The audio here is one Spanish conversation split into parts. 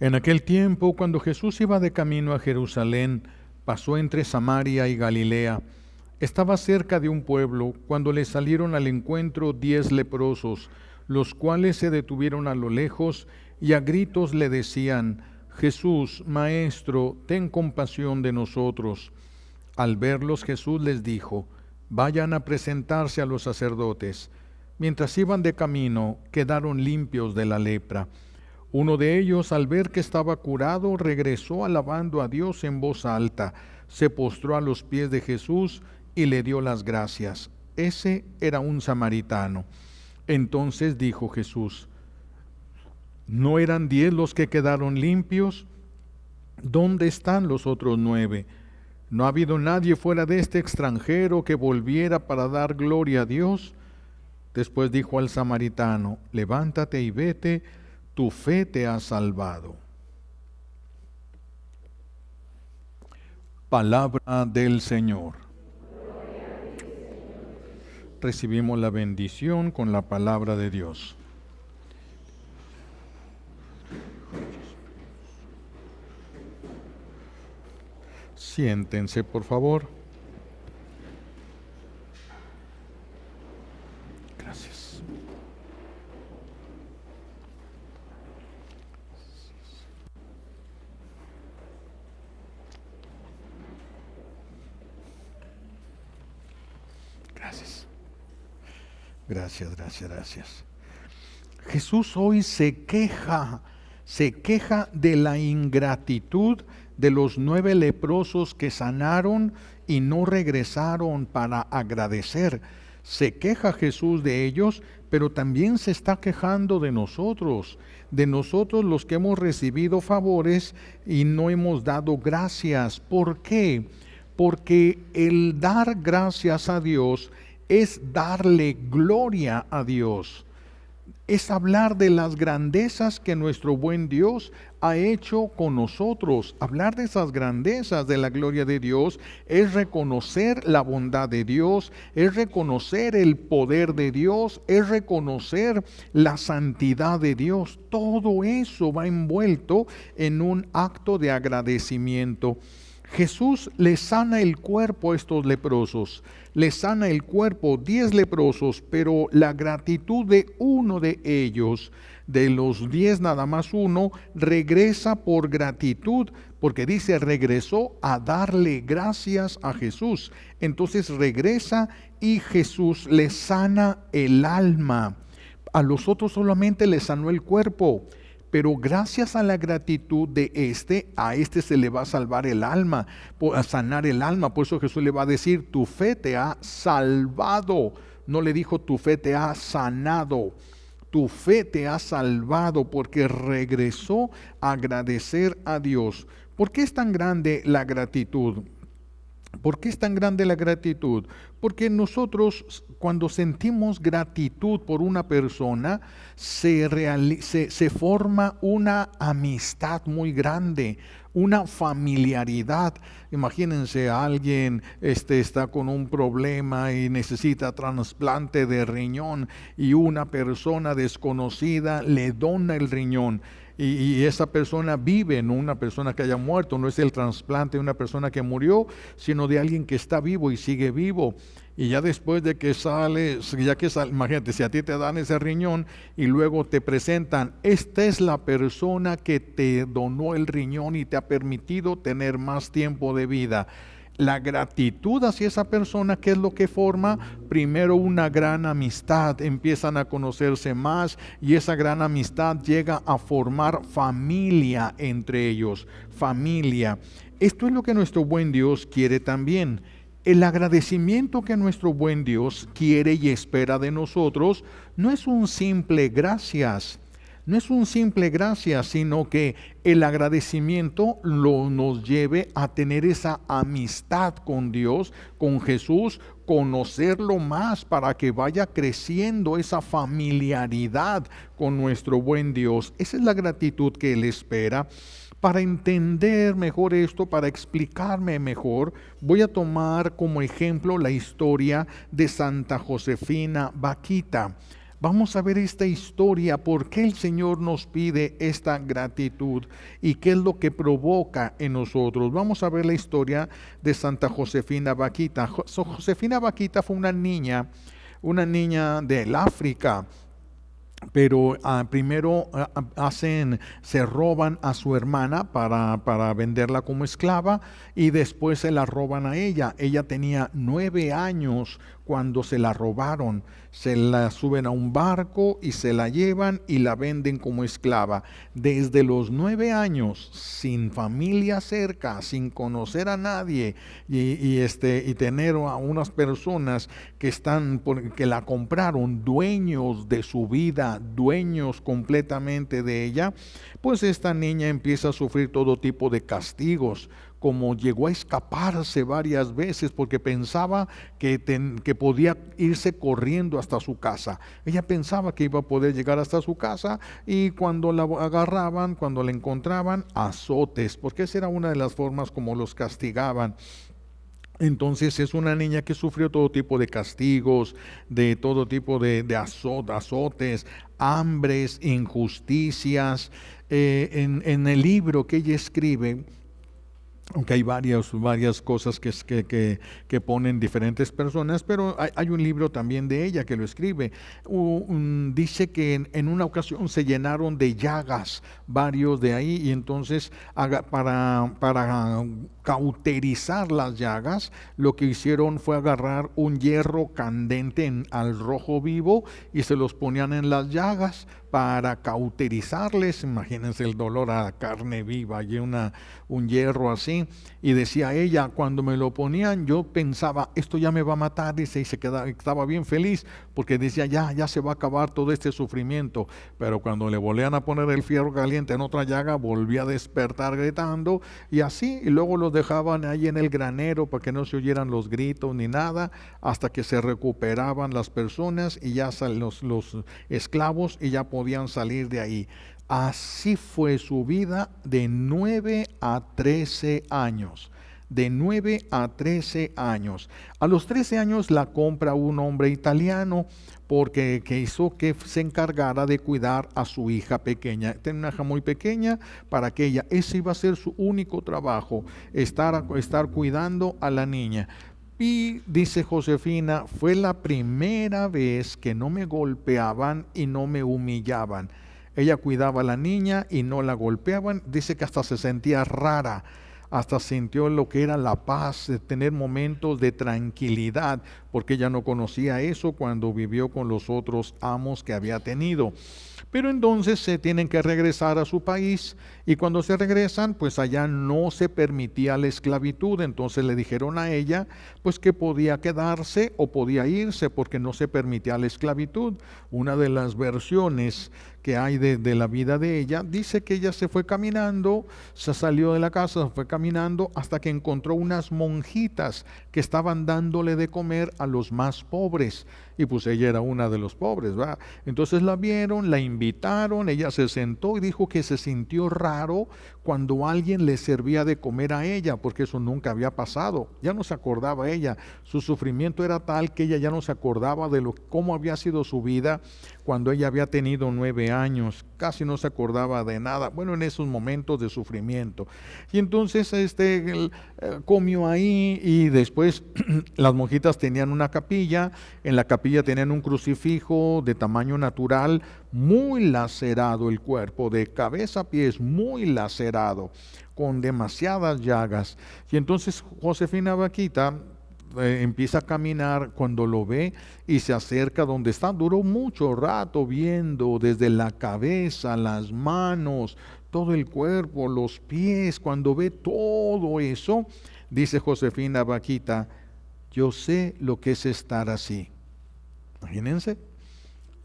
En aquel tiempo, cuando Jesús iba de camino a Jerusalén, pasó entre Samaria y Galilea. Estaba cerca de un pueblo, cuando le salieron al encuentro 10 leprosos, los cuales se detuvieron a lo lejos y a gritos le decían: Jesús, Maestro, ten compasión de nosotros. Al verlos, Jesús les dijo: vayan a presentarse a los sacerdotes. Mientras iban de camino, quedaron limpios de la lepra. Uno de ellos, al ver que estaba curado, regresó alabando a Dios en voz alta, se postró a los pies de Jesús y le dio las gracias. Ese era un samaritano. Entonces dijo Jesús: ¿no eran 10 los que quedaron limpios? ¿Dónde están los otros 9? ¿No ha habido nadie fuera de este extranjero que volviera para dar gloria a Dios? Después dijo al samaritano: levántate y vete, tu fe te ha salvado. Palabra del Señor. Recibimos la bendición con la palabra de Dios. Siéntense, por favor. Gracias. Gracias. Jesús hoy se queja de la ingratitud de los 9 leprosos que sanaron y no regresaron para agradecer. Se queja Jesús de ellos, pero también se está quejando de nosotros los que hemos recibido favores y no hemos dado gracias. ¿Por qué? Porque el dar gracias a Dios es darle gloria a Dios. Es hablar de las grandezas que nuestro buen Dios ha hecho con nosotros. Hablar de esas grandezas de la gloria de Dios es reconocer la bondad de Dios, es reconocer el poder de Dios, es reconocer la santidad de Dios. Todo eso va envuelto en un acto de agradecimiento. Jesús le sana el cuerpo a estos leprosos, le sana el cuerpo 10 leprosos, pero la gratitud de uno de ellos, de los 10 nada más uno, regresa por gratitud, porque dice regresó a darle gracias a Jesús. Entonces regresa y Jesús le sana el alma. A los otros solamente le sanó el cuerpo. Pero gracias a la gratitud de a este se le va a salvar el alma, a sanar el alma. Por eso Jesús le va a decir: tu fe te ha salvado. No le dijo tu fe te ha sanado. Tu fe te ha salvado, porque regresó a agradecer a Dios. ¿Por qué es tan grande la gratitud? ¿Por qué es tan grande la gratitud? Porque nosotros, cuando sentimos gratitud por una persona, se forma una amistad muy grande, una familiaridad. Imagínense, alguien está con un problema y necesita trasplante de riñón y una persona desconocida le dona el riñón. Y esa persona vive, no una persona que haya muerto, no es el trasplante de una persona que murió, sino de alguien que está vivo y sigue vivo. Y ya después de que sale, imagínate, si a ti te dan ese riñón y luego te presentan: esta es la persona que te donó el riñón y te ha permitido tener más tiempo de vida. La gratitud hacia esa persona, ¿qué es lo que forma? Primero, una gran amistad, empiezan a conocerse más y esa gran amistad llega a formar familia entre ellos, familia. Esto es lo que nuestro buen Dios quiere también. El agradecimiento que nuestro buen Dios quiere y espera de nosotros no es un simple gracias. No es un simple gracias, sino que el agradecimiento nos lleve a tener esa amistad con Dios, con Jesús, conocerlo más para que vaya creciendo esa familiaridad con nuestro buen Dios. Esa es la gratitud que Él espera. Para entender mejor esto, para explicarme mejor, voy a tomar como ejemplo la historia de Santa Josefina Bakhita. Vamos a ver esta historia, por qué el Señor nos pide esta gratitud y qué es lo que provoca en nosotros. Vamos a ver la historia de Santa Josefina Bakhita. Josefina Bakhita fue una niña del África. Pero primero se roban a su hermana para venderla como esclava, y después se la roban a ella. Ella tenía 9 años cuando se la robaron. Se la suben a un barco y se la llevan y la venden como esclava. Desde los 9 años, sin familia cerca, sin conocer a nadie, y tener a unas personas que la compraron, dueños de su vida, dueños completamente de ella, pues esta niña empieza a sufrir todo tipo de castigos. Como llegó a escaparse varias veces porque pensaba que podía irse corriendo hasta su casa. Ella pensaba que iba a poder llegar hasta su casa, y cuando la agarraban, cuando la encontraban, azotes, porque esa era una de las formas como los castigaban. Entonces es una niña que sufrió todo tipo de castigos, de todo tipo de azotes, hambres, injusticias. En el libro que ella escribe, aunque hay varias cosas que ponen diferentes personas, pero hay un libro también de ella que lo escribe. Dice que en una ocasión se llenaron de llagas varios de ahí, y entonces para cauterizar las llagas, lo que hicieron fue agarrar un hierro candente al rojo vivo y se los ponían en las llagas para cauterizarles. Imagínense el dolor a la carne viva y un hierro así. Y decía ella, cuando me lo ponían, yo pensaba, esto ya me va a matar, dice, y estaba bien feliz, porque decía, ya se va a acabar todo este sufrimiento. Pero cuando le volvían a poner el fierro caliente en otra llaga, volvía a despertar gritando, y así, y luego los dejaban ahí en el granero para que no se oyeran los gritos ni nada, hasta que se recuperaban las personas y ya los esclavos, y ya podían salir de ahí. Así fue su vida de 9 a 13 años. De 9 a 13 años. A los 13 años la compra un hombre italiano, porque hizo que se encargara de cuidar a su hija pequeña. Tenía una hija muy pequeña, para que ese iba a ser su único trabajo, estar cuidando a la niña. Y dice Josefina, fue la primera vez que no me golpeaban y no me humillaban. Ella cuidaba a la niña y no la golpeaban. Dice que hasta se sentía rara, hasta sintió lo que era la paz, de tener momentos de tranquilidad, porque ella no conocía eso cuando vivió con los otros amos que había tenido. Pero entonces se tienen que regresar a su país, y cuando se regresan, pues allá no se permitía la esclavitud. Entonces le dijeron a ella pues que podía quedarse o podía irse, porque no se permitía la esclavitud. Una de las versiones que hay de la vida de ella dice que ella se fue caminando, se salió de la casa, se fue caminando hasta que encontró unas monjitas que estaban dándole de comer a los más pobres, y pues ella era una de los pobres, ¿verdad? Entonces la vieron, la invitaron, ella se sentó y dijo que se sintió raro cuando alguien le servía de comer a ella, porque eso nunca había pasado. Ya no se acordaba ella, su sufrimiento era tal que ella ya no se acordaba de cómo había sido su vida cuando ella había tenido 9 años, casi no se acordaba de nada, bueno, en esos momentos de sufrimiento. Y entonces comió ahí, y después las monjitas tenían una capilla. En la capilla tenían un crucifijo de tamaño natural, muy lacerado el cuerpo, de cabeza a pies, muy lacerado, con demasiadas llagas. Y entonces Josefina Bakhita empieza a caminar cuando lo ve, y se acerca donde está. Duró mucho rato viendo desde la cabeza, las manos, todo el cuerpo, los pies. Cuando ve todo eso, dice Josefina Bakhita, yo sé lo que es estar así. Imagínense,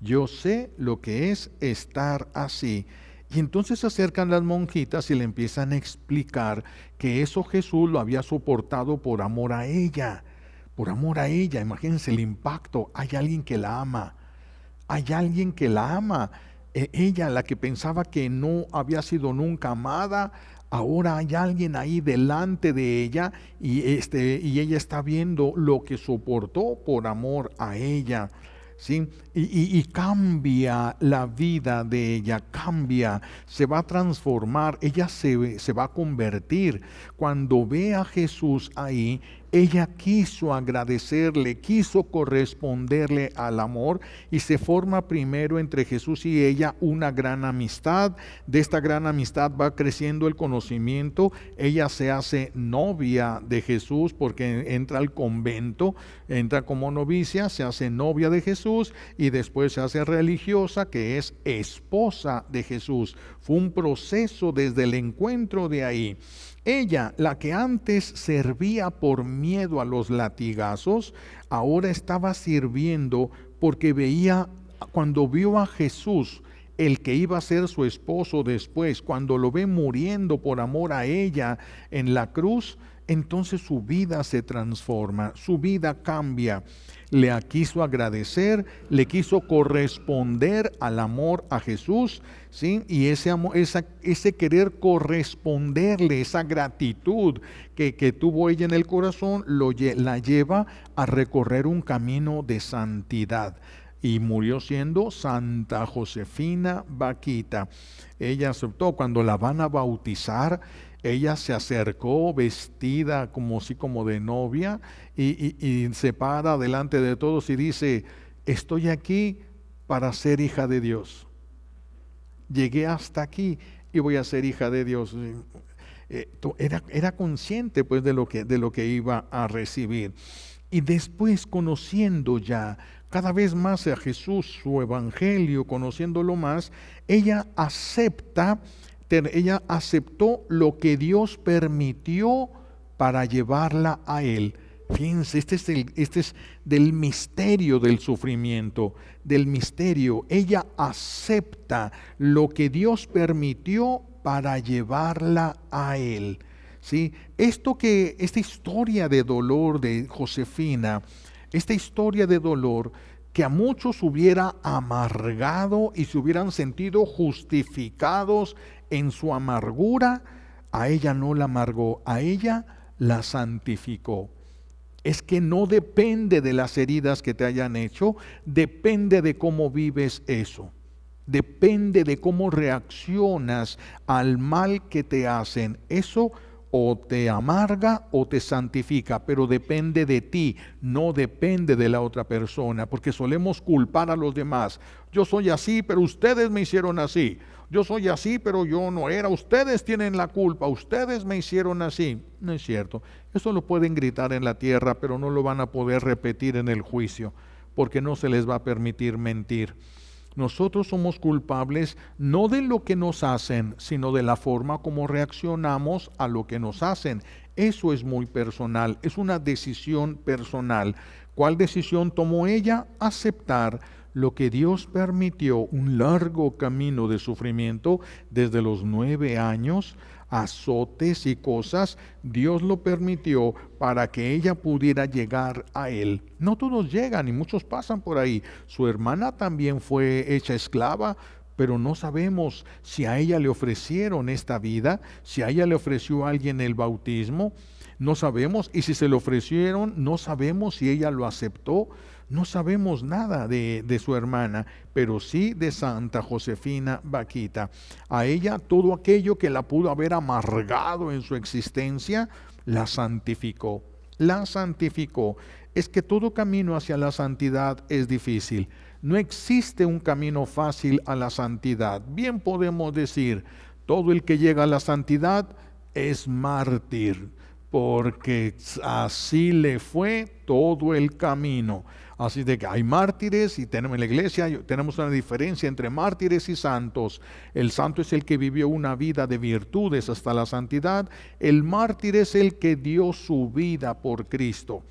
yo sé lo que es estar así. Y entonces se acercan las monjitas y le empiezan a explicar que eso Jesús lo había soportado por amor a ella. Por amor a ella. Imagínense el impacto. Hay alguien que la ama. Hay alguien que la ama. Ella, la que pensaba que no había sido nunca amada, ahora hay alguien ahí delante de ella, y ella está viendo lo que soportó por amor a ella. ¿sí? Y cambia la vida de ella, cambia, se va a transformar, ella se va a convertir. Cuando ve a Jesús ahí, ella quiso agradecerle, quiso corresponderle al amor, y se forma primero entre Jesús y ella una gran amistad. De esta gran amistad va creciendo el conocimiento. Ella se hace novia de Jesús porque entra al convento, entra como novicia, se hace novia de Jesús y después se hace religiosa, que es esposa de Jesús. Fue un proceso desde el encuentro de ahí. Ella, la que antes servía por miedo a los latigazos, ahora estaba sirviendo porque veía, cuando vio a Jesús, el que iba a ser su esposo después, cuando lo ve muriendo por amor a ella en la cruz, entonces su vida se transforma, su vida cambia. Le quiso agradecer, le quiso corresponder al amor a Jesús, ¿sí? Y ese amor, ese querer corresponderle, esa gratitud que tuvo ella en el corazón, la lleva a recorrer un camino de santidad. Y murió siendo Santa Josefina Bakhita. Ella aceptó. Cuando la van a bautizar, ella se acercó vestida como de novia y se para delante de todos y dice: estoy aquí para ser hija de Dios. Llegué hasta aquí y voy a ser hija de Dios. Era consciente pues de lo que iba a recibir. Y después, conociendo ya cada vez más a Jesús, su evangelio, conociéndolo más, ella aceptó lo que Dios permitió para llevarla a Él. Fíjense, este es del misterio del sufrimiento, del misterio. Ella acepta lo que Dios permitió para llevarla a Él. ¿Sí? Esta historia de dolor de Josefina, esta historia de dolor que a muchos hubiera amargado y se hubieran sentido justificados en su amargura, a ella no la amargó, a ella la santificó. Es que no depende de las heridas que te hayan hecho, depende de cómo vives eso. Depende de cómo reaccionas al mal que te hacen. Eso o te amarga o te santifica, pero depende de ti, no depende de la otra persona, porque solemos culpar a los demás. Yo soy así, pero ustedes me hicieron así. Yo soy así, pero yo no era. Ustedes tienen la culpa, ustedes me hicieron así. No es cierto. Eso lo pueden gritar en la tierra, pero no lo van a poder repetir en el juicio, porque no se les va a permitir mentir. Nosotros somos culpables no de lo que nos hacen, sino de la forma como reaccionamos a lo que nos hacen. Eso es muy personal, es una decisión personal. ¿Cuál decisión tomó ella? Aceptar lo que Dios permitió, un largo camino de sufrimiento desde los 9 años, azotes y cosas. Dios lo permitió para que ella pudiera llegar a Él. No todos llegan y muchos pasan por ahí. Su hermana también fue hecha esclava, pero no sabemos si a ella le ofrecieron esta vida, si a ella le ofreció a alguien el bautismo. No sabemos, y si se lo ofrecieron, no sabemos si ella lo aceptó. No sabemos nada de su hermana, pero sí de Santa Josefina Bakhita. A ella todo aquello que la pudo haber amargado en su existencia, la santificó. La santificó. Es que todo camino hacia la santidad es difícil. No existe un camino fácil a la santidad. Bien podemos decir, todo el que llega a la santidad es mártir, porque así le fue todo el camino. Así de que hay mártires y tenemos en la iglesia, tenemos una diferencia entre mártires y santos. El santo es el que vivió una vida de virtudes hasta la santidad. El mártir es el que dio su vida por Cristo.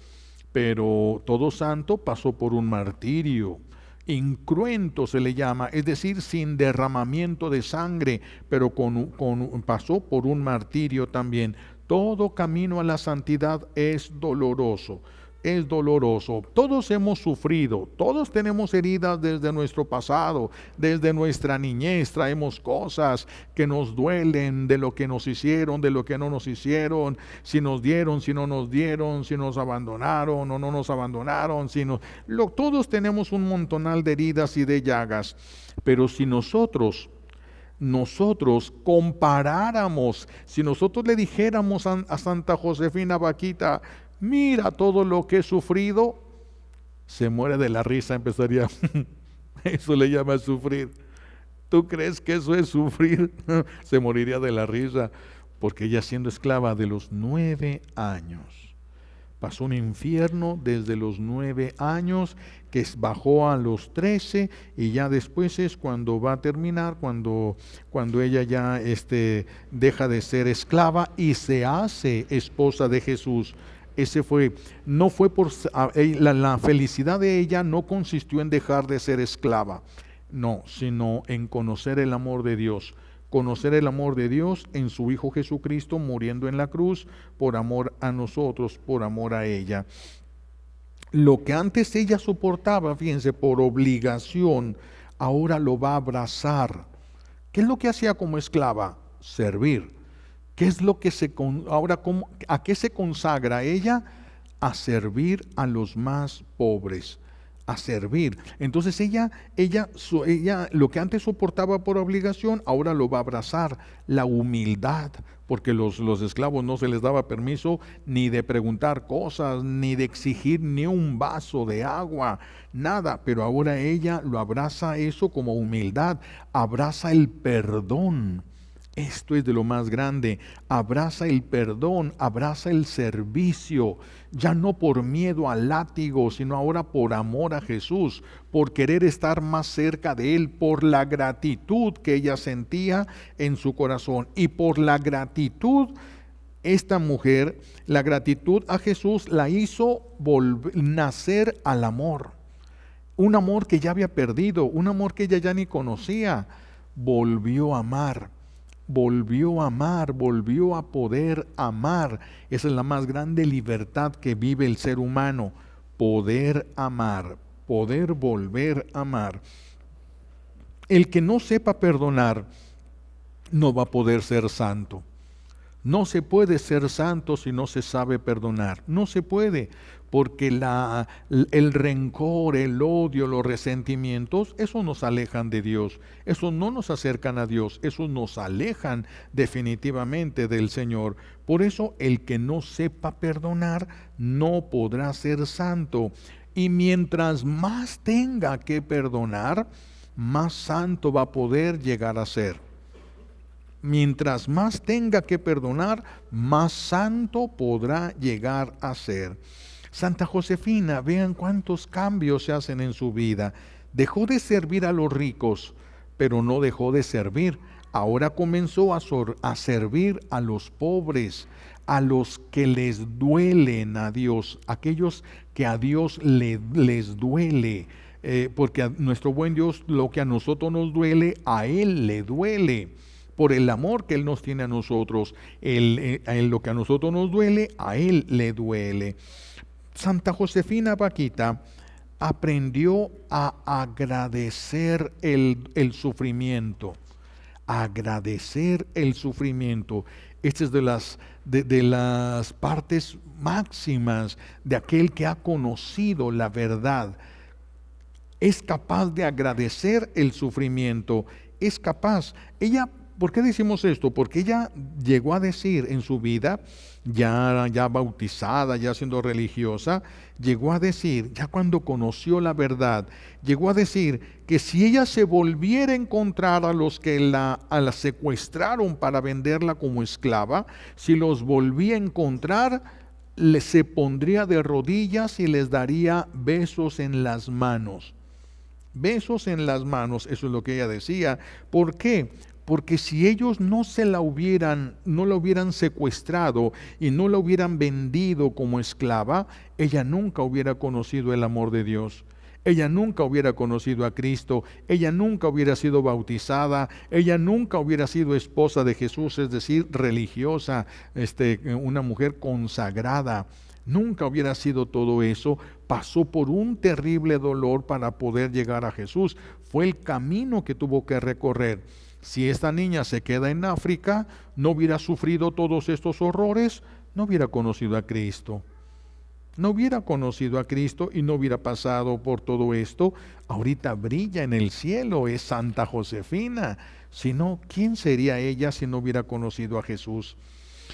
Pero todo santo pasó por un martirio. Incruento se le llama, es decir, sin derramamiento de sangre, pero pasó por un martirio también. Todo camino a la santidad es doloroso. es doloroso. Todos hemos sufrido, todos tenemos heridas desde nuestro pasado, desde nuestra niñez traemos cosas que nos duelen de lo que nos hicieron, de lo que no nos hicieron, si nos dieron, si no nos dieron, si nos abandonaron o no nos abandonaron, todos tenemos un montonal de heridas y de llagas, pero si nosotros comparáramos, si nosotros le dijéramos a Santa Josefina Baquita, mira todo lo que he sufrido, se muere de la risa, empezaría, eso le llama sufrir. ¿Tú crees que eso es sufrir? Se moriría de la risa, porque ella siendo esclava de los 9 años, pasó un infierno desde los 9 años, que bajó a los 13, y ya después es cuando va a terminar, cuando ella ya deja de ser esclava y se hace esposa de Jesús. No fue por la felicidad de ella no consistió en dejar de ser esclava, no, sino en conocer el amor de Dios. Conocer el amor de Dios en su Hijo Jesucristo muriendo en la cruz por amor a nosotros, por amor a ella. Lo que antes ella soportaba, fíjense, por obligación, ahora lo va a abrazar. ¿Qué es lo que hacía como esclava? Servir. ¿Qué es lo que a qué se consagra ella? A servir a los más pobres, a servir. Entonces ella lo que antes soportaba por obligación, ahora lo va a abrazar, la humildad, porque los esclavos no se les daba permiso ni de preguntar cosas, ni de exigir ni un vaso de agua, nada, pero ahora ella lo abraza eso como humildad, abraza el perdón. Esto es de lo más grande, abraza el perdón, abraza el servicio, ya no por miedo al látigo, sino ahora por amor a Jesús, por querer estar más cerca de Él, por la gratitud que ella sentía en su corazón. Y por la gratitud, esta mujer, la gratitud a Jesús la hizo nacer al amor. Un amor que ya había perdido, un amor que ella ya ni conocía, volvió a amar. Volvió a amar, volvió a poder amar. Esa es la más grande libertad que vive el ser humano, poder amar, poder volver a amar. El que no sepa perdonar no va a poder ser santo. No se puede ser santo si no se sabe perdonar. No se puede, porque el rencor, el odio, los resentimientos, eso nos alejan de Dios. Eso no nos acercan a Dios. Eso nos alejan definitivamente del Señor. Por eso el que no sepa perdonar no podrá ser santo. Y mientras más tenga que perdonar, más santo va a poder llegar a ser. Mientras más tenga que perdonar, más santo podrá llegar a ser. Santa Josefina, vean cuántos cambios se hacen en su vida. Dejó de servir a los ricos, pero no dejó de servir. Ahora comenzó a servir a los pobres, a los que les duelen a Dios, aquellos que a Dios les duele. Porque a nuestro buen Dios, lo que a nosotros nos duele, a Él le duele. Por el amor que Él nos tiene a nosotros, lo que a nosotros nos duele, a Él le duele. Santa Josefina Baquita aprendió a agradecer el sufrimiento. Agradecer el sufrimiento. Esta es de las partes máximas de aquel que ha conocido la verdad. Es capaz de agradecer el sufrimiento. Es capaz. ¿Por qué decimos esto? Porque ella llegó a decir en su vida, ya bautizada, ya siendo religiosa, llegó a decir, ya cuando conoció la verdad, llegó a decir que si ella se volviera a encontrar a los que la secuestraron para venderla como esclava, si los volvía a encontrar, se pondría de rodillas y les daría besos en las manos. Besos en las manos, eso es lo que ella decía. ¿Por qué? Porque si ellos no la hubieran secuestrado y no la hubieran vendido como esclava, ella nunca hubiera conocido el amor de Dios. Ella nunca hubiera conocido a Cristo, ella nunca hubiera sido bautizada, ella nunca hubiera sido esposa de Jesús, es decir, religiosa, una mujer consagrada. Nunca hubiera sido todo eso. Pasó por un terrible dolor para poder llegar a Jesús. Fue el camino que tuvo que recorrer. Si esta niña se queda en África, no hubiera sufrido todos estos horrores, no hubiera conocido a Cristo. No hubiera conocido a Cristo y no hubiera pasado por todo esto. Ahorita brilla en el cielo, es Santa Josefina. Si no, ¿quién sería ella si no hubiera conocido a Jesús?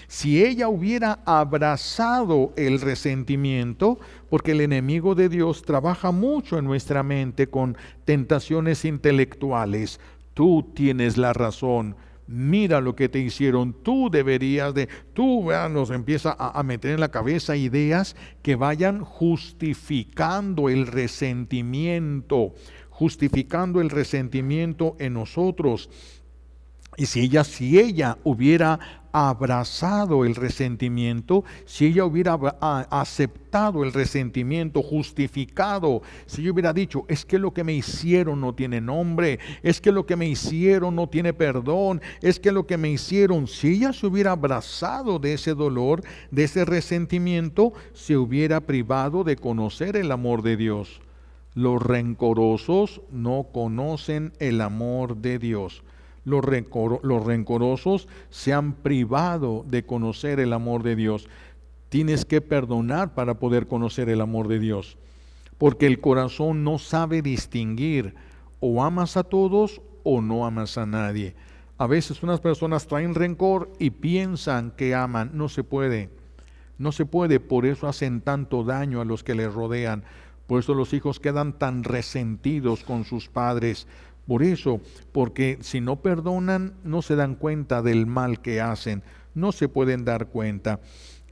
Si ella hubiera abrazado el resentimiento, porque el enemigo de Dios trabaja mucho en nuestra mente con tentaciones intelectuales. Tú tienes la razón. Mira lo que te hicieron, tú deberías de, nos empieza a meter en la cabeza ideas que vayan justificando el resentimiento en nosotros. Y si ella hubiera abrazado el resentimiento, si ella hubiera aceptado el resentimiento, justificado, si ella hubiera dicho, es que lo que me hicieron no tiene nombre, es que lo que me hicieron no tiene perdón, es que lo que me hicieron, si ella se hubiera abrazado de ese dolor, de ese resentimiento, se hubiera privado de conocer el amor de Dios. Los rencorosos no conocen el amor de Dios. Los rencorosos se han privado de conocer el amor de Dios. Tienes que perdonar para poder conocer el amor de Dios, porque el corazón no sabe distinguir, o amas a todos o no amas a nadie. A veces unas personas traen rencor y piensan que aman. No se puede, por eso hacen tanto daño a los que les rodean. Por eso los hijos quedan tan resentidos con sus padres. Por eso, porque si no perdonan, no se dan cuenta del mal que hacen, no se pueden dar cuenta.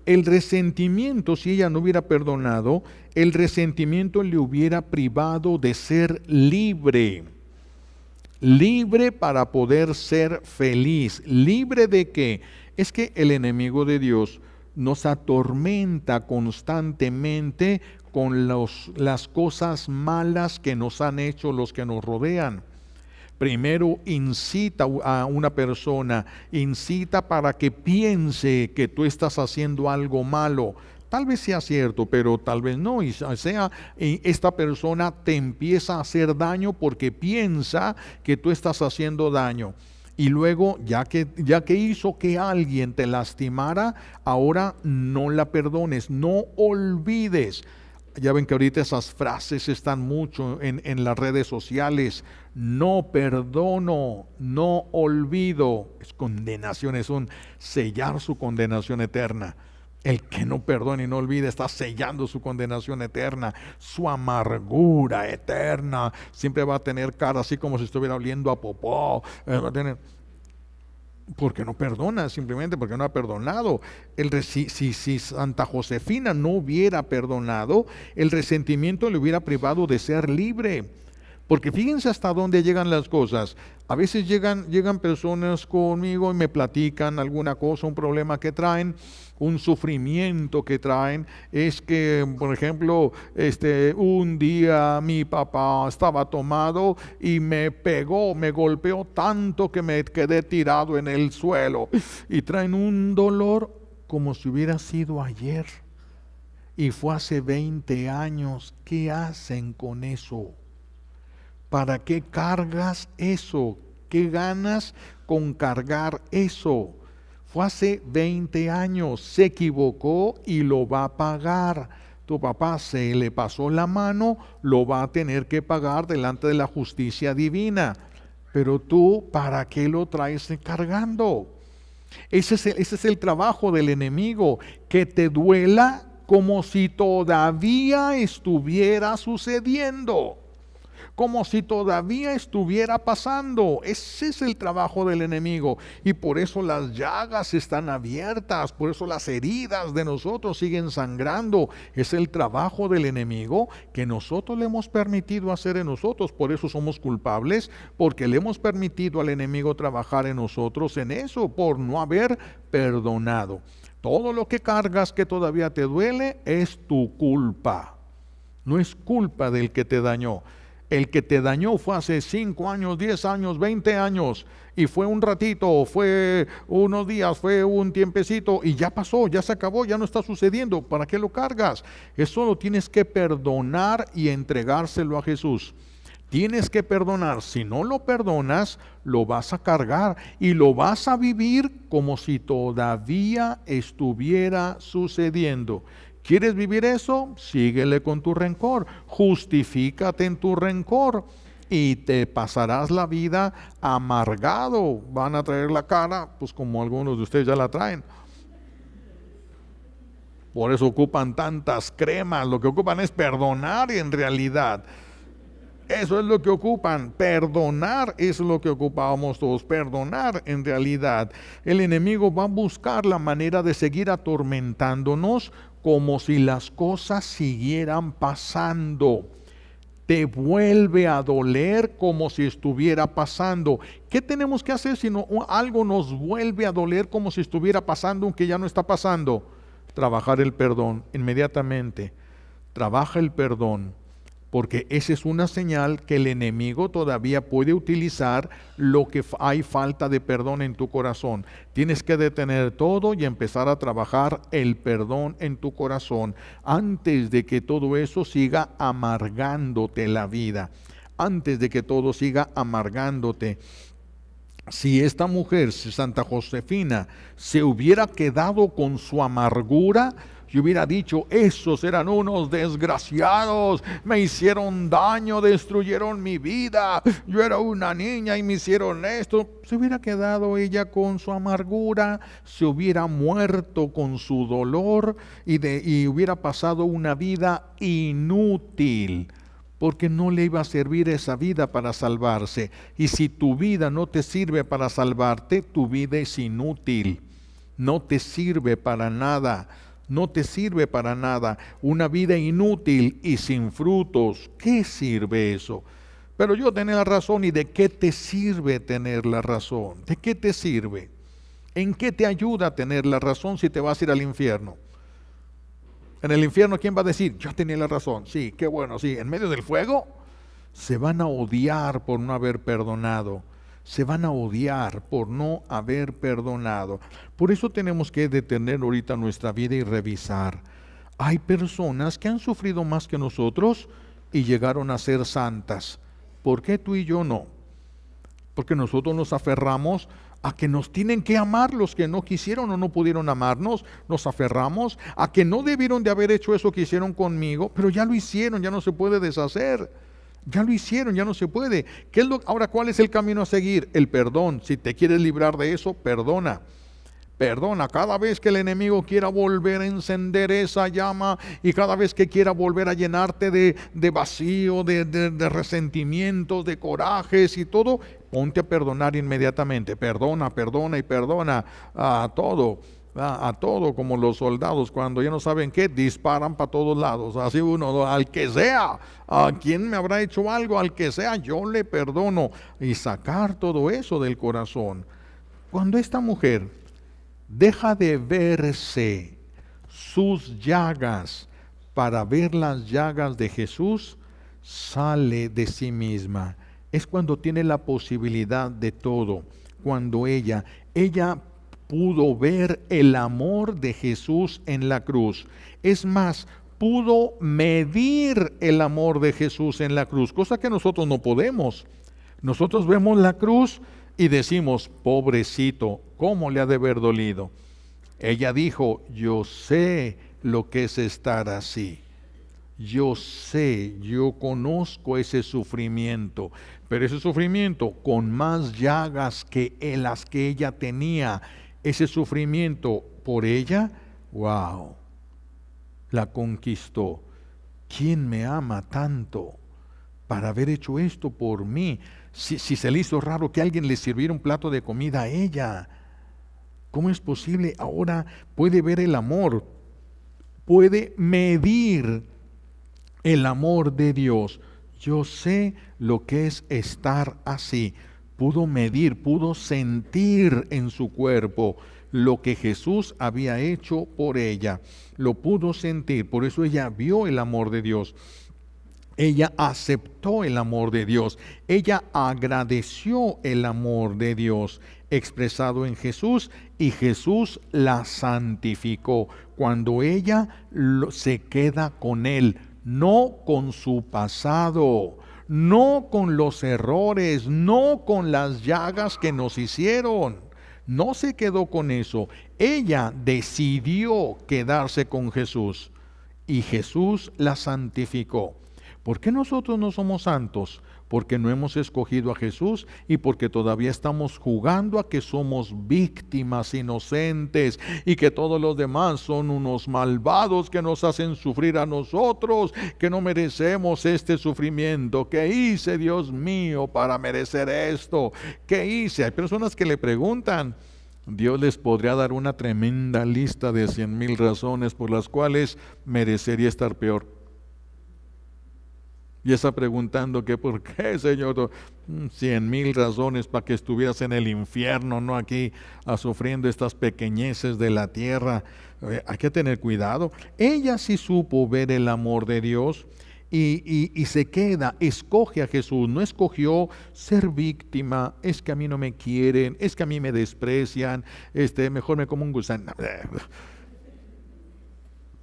El resentimiento, si ella no hubiera perdonado, el resentimiento le hubiera privado de ser libre. Libre para poder ser feliz. ¿Libre de qué? Es que el enemigo de Dios nos atormenta constantemente con las cosas malas que nos han hecho los que nos rodean. Primero incita a una persona, incita para que piense que tú estás haciendo algo malo. Tal vez sea cierto, pero tal vez no. Y esta persona te empieza a hacer daño porque piensa que tú estás haciendo daño. Y luego, ya que hizo que alguien te lastimara, ahora no la perdones, no olvides. Ya ven que ahorita esas frases están mucho en las redes sociales. No perdono, no olvido. Es condenación, es un sellar su condenación eterna. El que no perdona y no olvida está sellando su condenación eterna, su amargura eterna. Siempre va a tener cara así como si estuviera oliendo a popó. Va a tener... Porque no perdona, simplemente porque no ha perdonado. Si Santa Josefina no hubiera perdonado, el resentimiento le hubiera privado de ser libre. Porque fíjense hasta dónde llegan las cosas. A veces llegan personas conmigo y me platican alguna cosa, un problema que traen, un sufrimiento que traen. Es que, por ejemplo, un día mi papá estaba tomado y me golpeó tanto que me quedé tirado en el suelo. Y traen un dolor como si hubiera sido ayer. Y fue hace 20 años. ¿Qué hacen con eso? ¿Para qué cargas eso? ¿Qué ganas con cargar eso? Fue hace 20 años, se equivocó y lo va a pagar. Tu papá se le pasó la mano, lo va a tener que pagar delante de la justicia divina. Pero tú, ¿para qué lo traes cargando? Ese es el trabajo del enemigo, que te duela como si todavía estuviera sucediendo. Como si todavía estuviera pasando. Ese es el trabajo del enemigo. Y por eso las llagas están abiertas. Por eso las heridas de nosotros siguen sangrando. Es el trabajo del enemigo que nosotros le hemos permitido hacer en nosotros. Por eso somos culpables. Porque le hemos permitido al enemigo trabajar en nosotros en eso. Por no haber perdonado. Todo lo que cargas que todavía te duele es tu culpa. No es culpa del que te dañó. El que te dañó fue hace 5 años, 10 años, 20 años, y fue un ratito, fue unos días, fue un tiempecito, y ya pasó, ya se acabó, ya no está sucediendo. ¿Para qué lo cargas? Eso lo tienes que perdonar y entregárselo a Jesús. Tienes que perdonar. Si no lo perdonas, lo vas a cargar y lo vas a vivir como si todavía estuviera sucediendo. ¿Quieres vivir eso? Síguele con tu rencor. Justifícate en tu rencor y te pasarás la vida amargado. Van a traer la cara, pues como algunos de ustedes ya la traen. Por eso ocupan tantas cremas. Lo que ocupan es perdonar en realidad. Eso es lo que ocupan, perdonar es lo que ocupábamos todos, perdonar en realidad. El enemigo va a buscar la manera de seguir atormentándonos como si las cosas siguieran pasando. Te vuelve a doler como si estuviera pasando. ¿Qué tenemos que hacer si algo nos vuelve a doler como si estuviera pasando aunque ya no está pasando? Trabajar el perdón inmediatamente. Trabaja el perdón. Porque esa es una señal que el enemigo todavía puede utilizar lo que hay falta de perdón en tu corazón. Tienes que detener todo y empezar a trabajar el perdón en tu corazón antes de que todo eso siga amargándote la vida, antes de que todo siga amargándote. Si esta mujer, Santa Josefina, se hubiera quedado con su amargura, y hubiera dicho, esos eran unos desgraciados, me hicieron daño, destruyeron mi vida, yo era una niña y me hicieron esto. Se hubiera quedado ella con su amargura, se hubiera muerto con su dolor y hubiera pasado una vida inútil, porque no le iba a servir esa vida para salvarse. Y si tu vida no te sirve para salvarte, tu vida es inútil, no te sirve para nada. No te sirve para nada. Una vida inútil y sin frutos. ¿Qué sirve eso? Pero yo tenía la razón. ¿Y de qué te sirve tener la razón? ¿De qué te sirve? ¿En qué te ayuda a tener la razón si te vas a ir al infierno? En el infierno, ¿quién va a decir? Yo tenía la razón. Sí, qué bueno, sí. En medio del fuego, se van a odiar por no haber perdonado. Se van a odiar por no haber perdonado. Por eso tenemos que detener ahorita nuestra vida y revisar. Hay personas que han sufrido más que nosotros y llegaron a ser santas. ¿Por qué tú y yo no? Porque nosotros nos aferramos a que nos tienen que amar los que no quisieron o no pudieron amarnos. Nos aferramos a que no debieron de haber hecho eso que hicieron conmigo, pero ya lo hicieron, ya no se puede deshacer. Ya lo hicieron, ya no se puede. Ahora, ¿cuál es el camino a seguir? El perdón. Si te quieres librar de eso, perdona. Perdona. Cada vez que el enemigo quiera volver a encender esa llama y cada vez que quiera volver a llenarte de vacío, de resentimientos, de corajes y todo, ponte a perdonar inmediatamente. Perdona, perdona y perdona a todo. A todo, como los soldados cuando ya no saben qué, disparan para todos lados. Así uno, al que sea, a quien me habrá hecho algo, al que sea, yo le perdono. Y sacar todo eso del corazón. Cuando esta mujer deja de verse sus llagas para ver las llagas de Jesús, sale de sí misma. Es cuando tiene la posibilidad de todo. Cuando ella pudo ver el amor de Jesús en la cruz. Es más, pudo medir el amor de Jesús en la cruz, cosa que nosotros no podemos. Nosotros vemos la cruz y decimos, pobrecito, ¿cómo le ha de haber dolido? Ella dijo, yo sé lo que es estar así. Yo sé, yo conozco ese sufrimiento, pero ese sufrimiento con más llagas que las que ella tenía. Ese sufrimiento por ella, wow, la conquistó. ¿Quién me ama tanto para haber hecho esto por mí? Si se le hizo raro que alguien le sirviera un plato de comida a ella, ¿cómo es posible? Ahora puede ver el amor, puede medir el amor de Dios. Yo sé lo que es estar así. Pudo medir, pudo sentir en su cuerpo lo que Jesús había hecho por ella. Lo pudo sentir, por eso ella vio el amor de Dios. Ella aceptó el amor de Dios. Ella agradeció el amor de Dios expresado en Jesús, y Jesús la santificó cuando ella se queda con Él, no con su pasado, no con los errores, no con las llagas que nos hicieron. No se quedó con eso. Ella decidió quedarse con Jesús y Jesús la santificó. ¿Por qué nosotros no somos santos? Porque no hemos escogido a Jesús y porque todavía estamos jugando a que somos víctimas inocentes y que todos los demás son unos malvados que nos hacen sufrir a nosotros, que no merecemos este sufrimiento. ¿Qué hice, Dios mío, para merecer esto? ¿Qué hice? Hay personas que le preguntan. Dios les podría dar una tremenda lista de 100,000 razones por las cuales merecería estar peor. Y está preguntando que por qué, Señor, 100,000 razones para que estuvieras en el infierno, no aquí sufriendo estas pequeñeces de la tierra. Hay que tener cuidado. Ella sí supo ver el amor de Dios y se queda, escoge a Jesús. No escogió ser víctima. Es que a mí no me quieren, es que a mí me desprecian, mejor me como un gusano.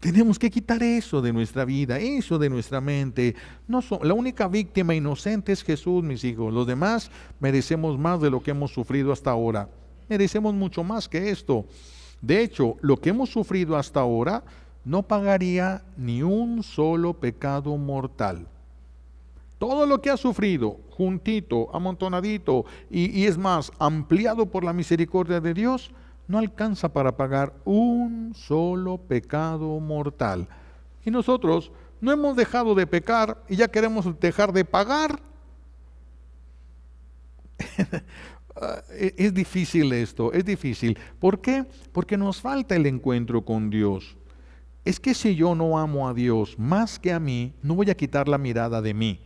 Tenemos que quitar eso de nuestra vida, eso de nuestra mente. La única víctima inocente es Jesús, mis hijos. Los demás merecemos más de lo que hemos sufrido hasta ahora. Merecemos mucho más que esto. De hecho, lo que hemos sufrido hasta ahora no pagaría ni un solo pecado mortal. Todo lo que ha sufrido, juntito, amontonadito, y es más, ampliado por la misericordia de Dios, no alcanza para pagar un solo pecado mortal. Y nosotros no hemos dejado de pecar y ya queremos dejar de pagar. Es difícil esto, es difícil. ¿Por qué? Porque nos falta el encuentro con Dios. Es que si yo no amo a Dios más que a mí, no voy a quitar la mirada de mí.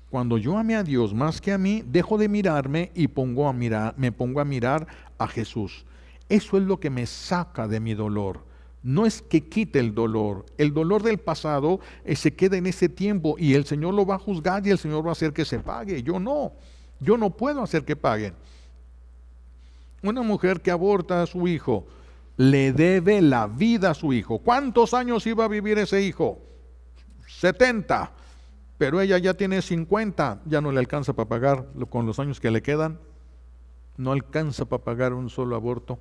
Cuando yo ame a Dios más que a mí, dejo de mirarme y me pongo a mirar a Jesús. Eso es lo que me saca de mi dolor. No es que quite el dolor. El dolor del pasado se queda en ese tiempo y el Señor lo va a juzgar y el Señor va a hacer que se pague. Yo no puedo hacer que paguen. Una mujer que aborta a su hijo le debe la vida a su hijo. ¿Cuántos años iba a vivir ese hijo? 70. Pero ella ya tiene 50. Ya no le alcanza para pagar con los años que le quedan. No alcanza para pagar un solo aborto.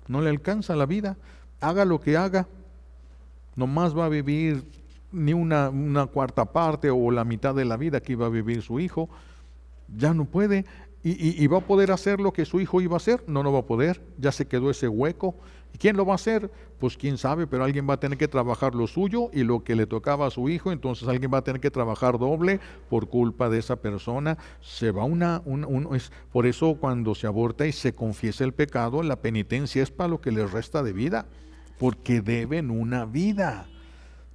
No le alcanza la vida. Haga lo que haga, nomás va a vivir ni una cuarta parte o la mitad de la vida que iba a vivir su hijo. Ya no puede. ¿Y va a poder hacer lo que su hijo iba a hacer? No va a poder. Ya se quedó ese hueco. ¿Y quién lo va a hacer? Pues quién sabe, pero alguien va a tener que trabajar lo suyo y lo que le tocaba a su hijo, entonces alguien va a tener que trabajar doble por culpa de esa persona. Se va por eso cuando se aborta y se confiesa el pecado, la penitencia es para lo que les resta de vida, porque deben una vida.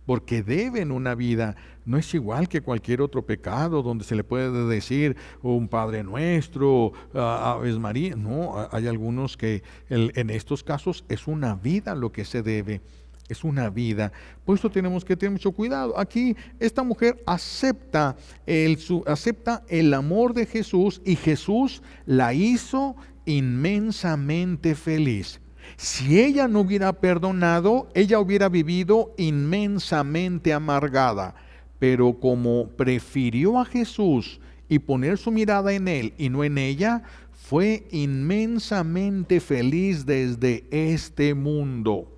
Porque deben una vida. No es igual que cualquier otro pecado donde se le puede decir un Padre Nuestro, Aves María. No, hay algunos que en estos casos es una vida lo que se debe. Es una vida. Por eso tenemos que tener mucho cuidado. Aquí esta mujer acepta el amor de Jesús y Jesús la hizo inmensamente feliz. Si ella no hubiera perdonado, ella hubiera vivido inmensamente amargada. Pero como prefirió a Jesús y poner su mirada en Él y no en ella, fue inmensamente feliz desde este mundo.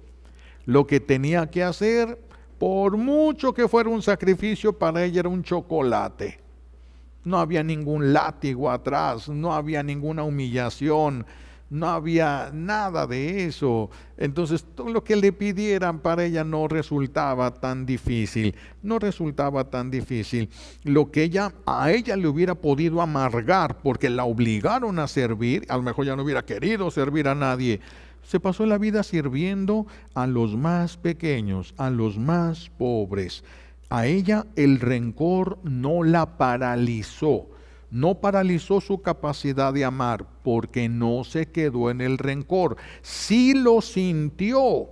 Lo que tenía que hacer, por mucho que fuera un sacrificio, para ella era un chocolate. No había ningún látigo atrás, no había ninguna humillación. No había nada de eso. Entonces todo lo que le pidieran para ella no resultaba tan difícil. No resultaba tan difícil. Lo que a ella le hubiera podido amargar porque la obligaron a servir, a lo mejor ya no hubiera querido servir a nadie. Se pasó la vida sirviendo a los más pequeños, a los más pobres. A ella el rencor no la paralizó. No paralizó su capacidad de amar porque no se quedó en el rencor. Sí lo sintió.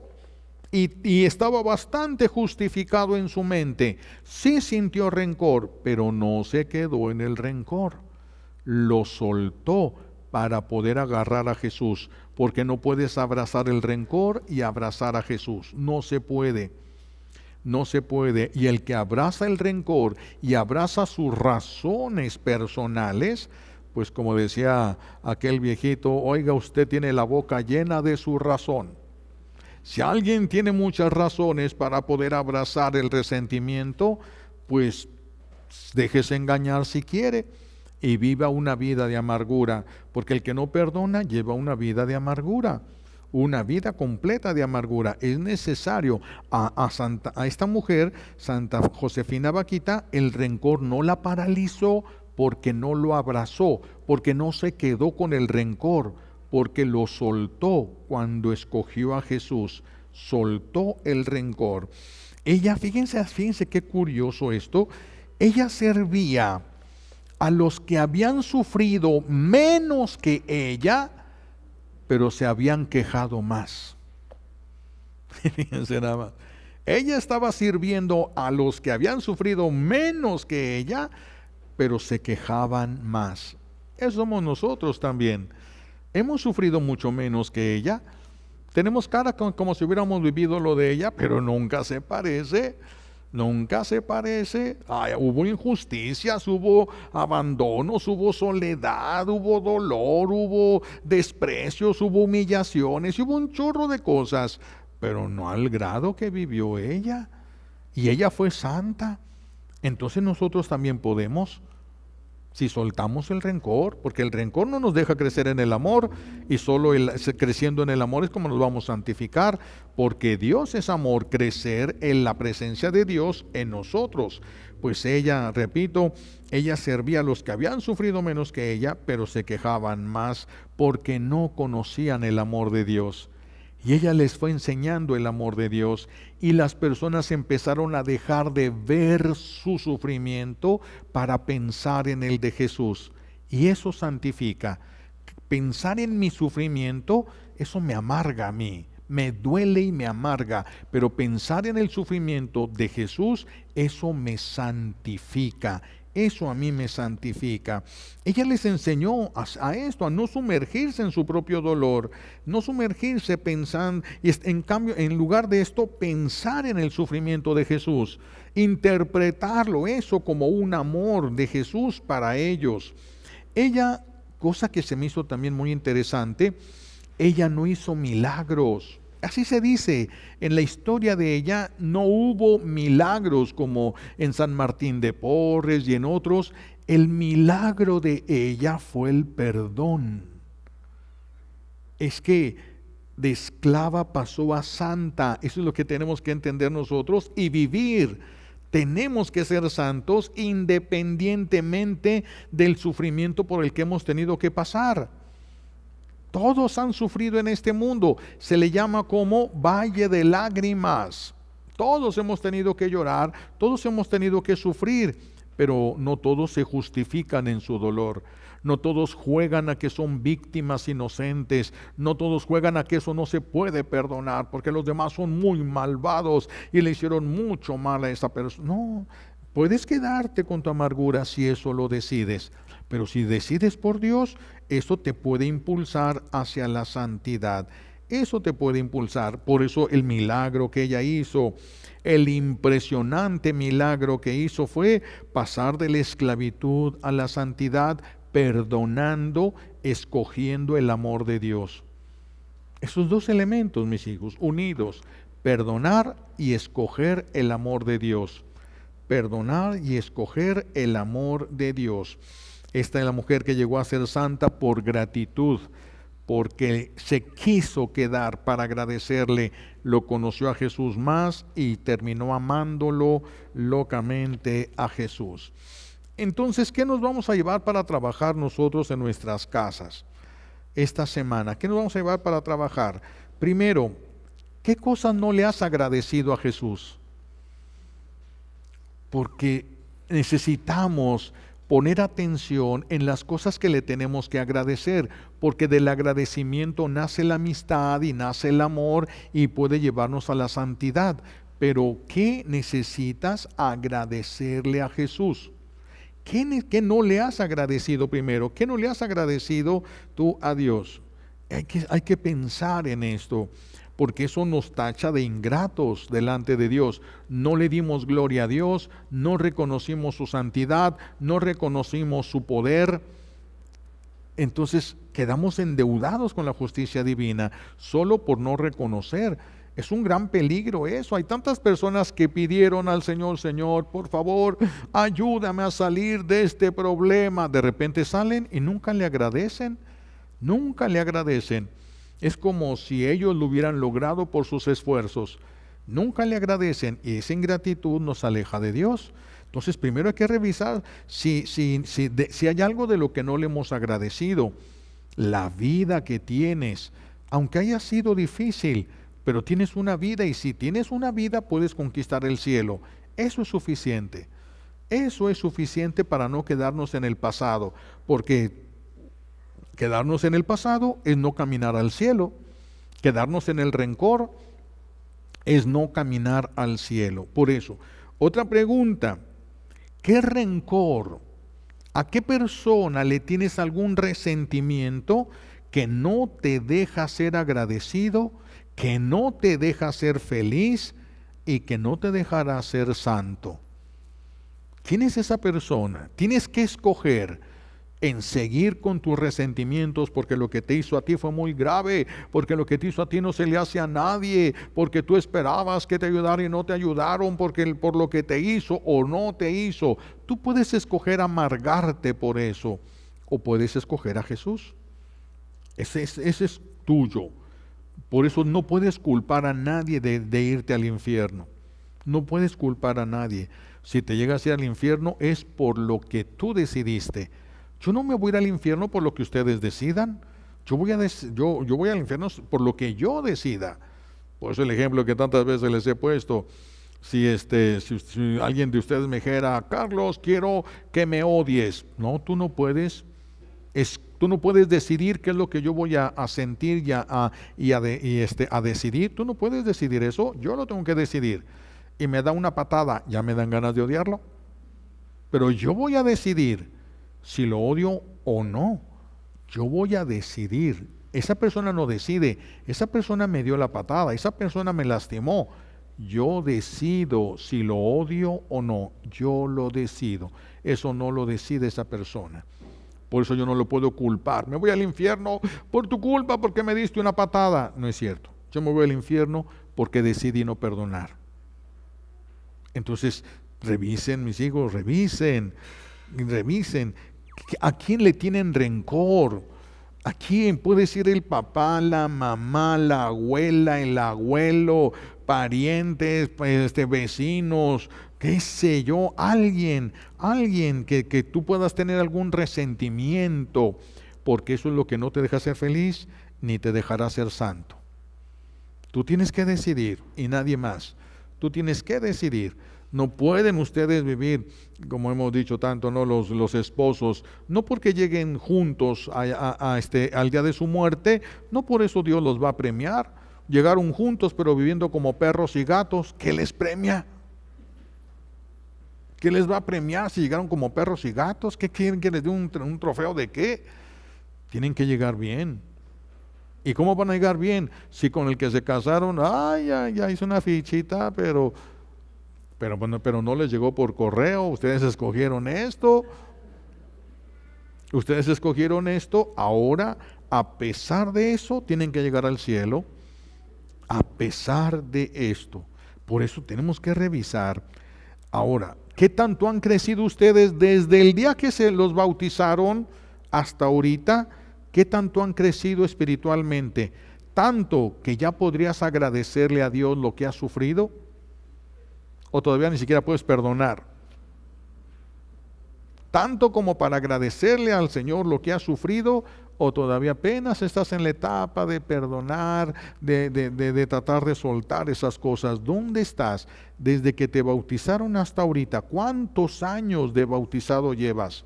y estaba bastante justificado en su mente. Sí sintió rencor, pero no se quedó en el rencor. Lo soltó para poder agarrar a Jesús, porque no puedes abrazar el rencor y abrazar a Jesús. No se puede. No se puede. Y el que abraza el rencor y abraza sus razones personales, pues como decía aquel viejito, oiga, usted tiene la boca llena de su razón. Si alguien tiene muchas razones para poder abrazar el resentimiento, pues déjese engañar si quiere y viva una vida de amargura, porque el que no perdona lleva una vida de amargura, una vida completa de amargura. Es necesario a esta mujer, Santa Josefina Bakhita, el rencor no la paralizó porque no lo abrazó, porque no se quedó con el rencor, porque lo soltó cuando escogió a Jesús, soltó el rencor. Ella, fíjense qué curioso esto, ella servía a los que habían sufrido menos que ella, pero se habían quejado más. Fíjense nada más. Ella estaba sirviendo a los que habían sufrido menos que ella, pero se quejaban más. Eso somos nosotros también. Hemos sufrido mucho menos que ella. Tenemos cara como si hubiéramos vivido lo de ella, pero nunca se parece. Nunca se parece. Ay, hubo injusticias, hubo abandonos, hubo soledad, hubo dolor, hubo desprecios, hubo humillaciones, hubo un chorro de cosas, pero no al grado que vivió ella. Y ella fue santa. Entonces nosotros también podemos, si soltamos el rencor, porque el rencor no nos deja crecer en el amor, y solo creciendo en el amor es como nos vamos a santificar, porque Dios es amor, crecer en la presencia de Dios en nosotros. Pues ella, repito, ella servía a los que habían sufrido menos que ella, pero se quejaban más porque no conocían el amor de Dios. Y ella les fue enseñando el amor de Dios, y las personas empezaron a dejar de ver su sufrimiento para pensar en el de Jesús. Y eso santifica. Pensar en mi sufrimiento, eso me amarga a mí, me duele y me amarga, pero pensar en el sufrimiento de Jesús, eso me santifica. Eso a mí me santifica. Ella les enseñó a esto, a no sumergirse en su propio dolor, no sumergirse pensando, y en cambio, en lugar de esto, pensar en el sufrimiento de Jesús, interpretarlo eso como un amor de Jesús para ellos. Ella, cosa que se me hizo también muy interesante, ella no hizo milagros. Así se dice, en la historia de ella no hubo milagros como en San Martín de Porres y en otros. El milagro de ella fue el perdón. Es que de esclava pasó a santa. Eso es lo que tenemos que entender nosotros y vivir. Tenemos que ser santos independientemente del sufrimiento por el que hemos tenido que pasar. Todos han sufrido en este mundo. Se le llama como valle de lágrimas. Todos hemos tenido que llorar, todos hemos tenido que sufrir, pero no todos se justifican en su dolor. No todos juegan a que son víctimas inocentes. No todos juegan a que eso no se puede perdonar, porque los demás son muy malvados y le hicieron mucho mal a esa persona. No, puedes quedarte con tu amargura si eso lo decides. Pero si decides por Dios, eso te puede impulsar hacia la santidad. Eso te puede impulsar. Por eso el milagro que ella hizo, el impresionante milagro que hizo fue pasar de la esclavitud a la santidad, perdonando, escogiendo el amor de Dios. Esos dos elementos, mis hijos, unidos, perdonar y escoger el amor de Dios. Perdonar y escoger el amor de Dios. Esta es la mujer que llegó a ser santa por gratitud, porque se quiso quedar para agradecerle. Lo conoció a Jesús más y terminó amándolo locamente a Jesús. Entonces, ¿qué nos vamos a llevar para trabajar nosotros en nuestras casas esta semana? ¿Qué nos vamos a llevar para trabajar? Primero, ¿qué cosas no le has agradecido a Jesús? Porque necesitamos poner atención en las cosas que le tenemos que agradecer, porque del agradecimiento nace la amistad y nace el amor y puede llevarnos a la santidad. Pero ¿qué necesitas agradecerle a Jesús? ¿Qué no le has agradecido primero? ¿Qué no le has agradecido tú a Dios? Hay que pensar en esto, porque eso nos tacha de ingratos delante de Dios. No le dimos gloria a Dios, no reconocimos su santidad, no reconocimos su poder. Entonces quedamos endeudados con la justicia divina solo por no reconocer. Es un gran peligro eso. Hay tantas personas que pidieron al Señor: Señor, por favor, ayúdame a salir de este problema. De repente salen y nunca le agradecen. Nunca le agradecen. Es como si ellos lo hubieran logrado por sus esfuerzos. Nunca le agradecen y esa ingratitud nos aleja de Dios. Entonces primero hay que revisar si hay algo de lo que no le hemos agradecido. La vida que tienes, aunque haya sido difícil, pero tienes una vida, y si tienes una vida puedes conquistar el cielo. Eso es suficiente. Eso es suficiente para no quedarnos en el pasado, porque quedarnos en el pasado es no caminar al cielo. Quedarnos en el rencor es no caminar al cielo. Por eso, otra pregunta: ¿qué rencor? ¿A qué persona le tienes algún resentimiento que no te deja ser agradecido, que no te deja ser feliz y que no te dejará ser santo? ¿Quién es esa persona? Tienes que escoger en seguir con tus resentimientos, porque lo que te hizo a ti fue muy grave, porque lo que te hizo a ti no se le hace a nadie, porque tú esperabas que te ayudara y no te ayudaron, por lo que te hizo o no te hizo. Tú puedes escoger amargarte por eso, o puedes escoger a Jesús. Ese es tuyo. Por eso no puedes culpar a nadie de irte al infierno. No puedes culpar a nadie. Si te llegas a ir al infierno es por lo que tú decidiste. Yo no me voy a ir al infierno por lo que ustedes decidan. Yo voy al infierno por lo que yo decida. Por eso el ejemplo que tantas veces les he puesto: si alguien de ustedes me dijera: Carlos, quiero que me odies. No, tú no puedes. Tú no puedes decidir qué es lo que yo voy a sentir a decidir. Tú no puedes decidir eso. Yo lo tengo que decidir. Y me da una patada, ya me dan ganas de odiarlo. Pero yo voy a decidir si lo odio o no. Yo voy a decidir. Esa persona no decide. Esa persona me dio la patada. Esa persona me lastimó. Yo decido si lo odio o no. Yo lo decido. Eso no lo decide esa persona. Por eso yo no lo puedo culpar. Me voy al infierno por tu culpa, porque me diste una patada. No es cierto. Yo me voy al infierno porque decidí no perdonar. Entonces, revisen, mis hijos, revisen. ¿A quién le tienen rencor? ¿A quién? Puede ser el papá, la mamá, la abuela, el abuelo, parientes, vecinos, qué sé yo, alguien que tú puedas tener algún resentimiento, porque eso es lo que no te deja ser feliz ni te dejará ser santo. Tú tienes que decidir y nadie más. Tú tienes que decidir. No pueden ustedes vivir, como hemos dicho tanto, ¿no? Los esposos, no porque lleguen juntos al día de su muerte, no por eso Dios los va a premiar. Llegaron juntos pero viviendo como perros y gatos, ¿qué les premia? ¿Qué les va a premiar si llegaron como perros y gatos? ¿Qué quieren que les dé un trofeo de qué? Tienen que llegar bien. ¿Y cómo van a llegar bien? Si con el que se casaron, ya hizo una fichita, pero no les llegó por correo. Ustedes escogieron esto. Ahora, a pesar de eso, tienen que llegar al cielo. A pesar de esto. Por eso tenemos que revisar. Ahora, ¿qué tanto han crecido ustedes desde el día que se los bautizaron hasta ahorita? ¿Qué tanto han crecido espiritualmente? ¿Tanto que ya podrías agradecerle a Dios lo que has sufrido? ¿O todavía ni siquiera puedes perdonar? ¿Tanto como para agradecerle al Señor lo que has sufrido? ¿O todavía apenas estás en la etapa de perdonar, de tratar de soltar esas cosas? ¿Dónde estás? Desde que te bautizaron hasta ahorita, ¿cuántos años de bautizado llevas?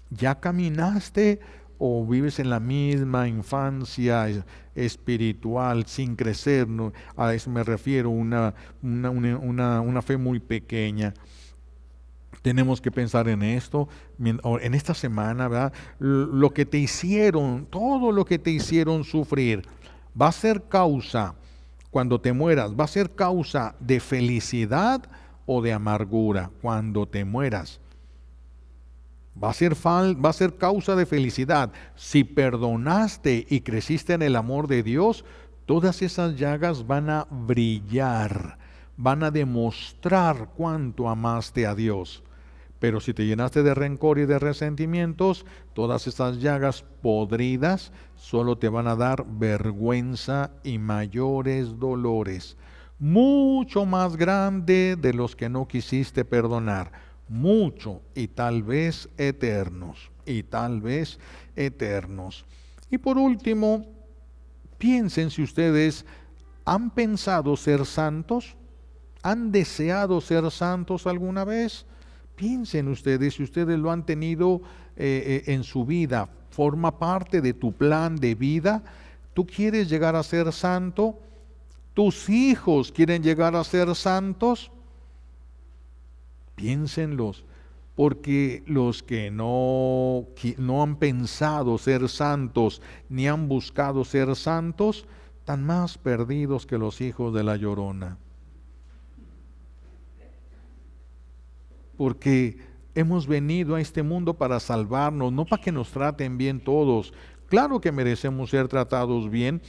¿Ya caminaste o vives en la misma infancia espiritual sin crecer? No, a eso me refiero, una fe muy pequeña. Tenemos que pensar en esto, en esta semana, ¿verdad? Lo que te hicieron, todo lo que te hicieron sufrir, va a ser causa, cuando te mueras, va a ser causa de felicidad o de amargura cuando te mueras. Va a ser causa de felicidad. Si perdonaste y creciste en el amor de Dios, todas esas llagas van a brillar, van a demostrar cuánto amaste a Dios. Pero si te llenaste de rencor y de resentimientos, todas esas llagas podridas solo te van a dar vergüenza y mayores dolores, mucho más grande de los que no quisiste perdonar, mucho y tal vez eternos, y tal vez eternos. Y por último, piensen si ustedes han pensado ser santos, han deseado ser santos alguna vez. Piensen ustedes si ustedes lo han tenido en su vida, forma parte de tu plan de vida. ¿Tú quieres llegar a ser santo? ¿Tus hijos quieren llegar a ser santos? Piénsenlos, porque los que no han pensado ser santos ni han buscado ser santos, están más perdidos que los hijos de la Llorona. Porque hemos venido a este mundo para salvarnos, no para que nos traten bien todos. Claro que merecemos ser tratados bien,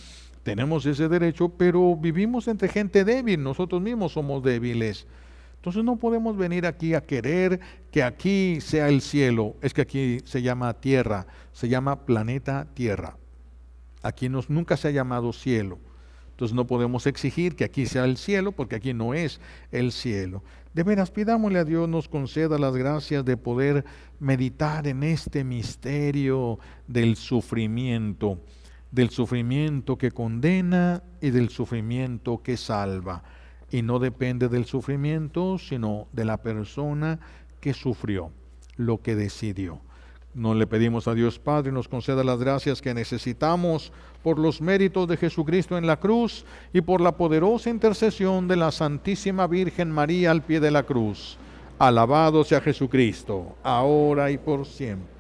tenemos ese derecho, pero vivimos entre gente débil, nosotros mismos somos débiles. Entonces no podemos venir aquí a querer que aquí sea el cielo. Es que aquí se llama tierra, se llama planeta Tierra. Aquí nunca se ha llamado cielo. Entonces no podemos exigir que aquí sea el cielo, porque aquí no es el cielo. De veras, pidámosle a Dios nos conceda las gracias de poder meditar en este misterio del sufrimiento que condena y del sufrimiento que salva. Y no depende del sufrimiento, sino de la persona que sufrió, lo que decidió. Nos le pedimos a Dios Padre nos conceda las gracias que necesitamos por los méritos de Jesucristo en la cruz y por la poderosa intercesión de la Santísima Virgen María al pie de la cruz. Alabado sea Jesucristo, ahora y por siempre.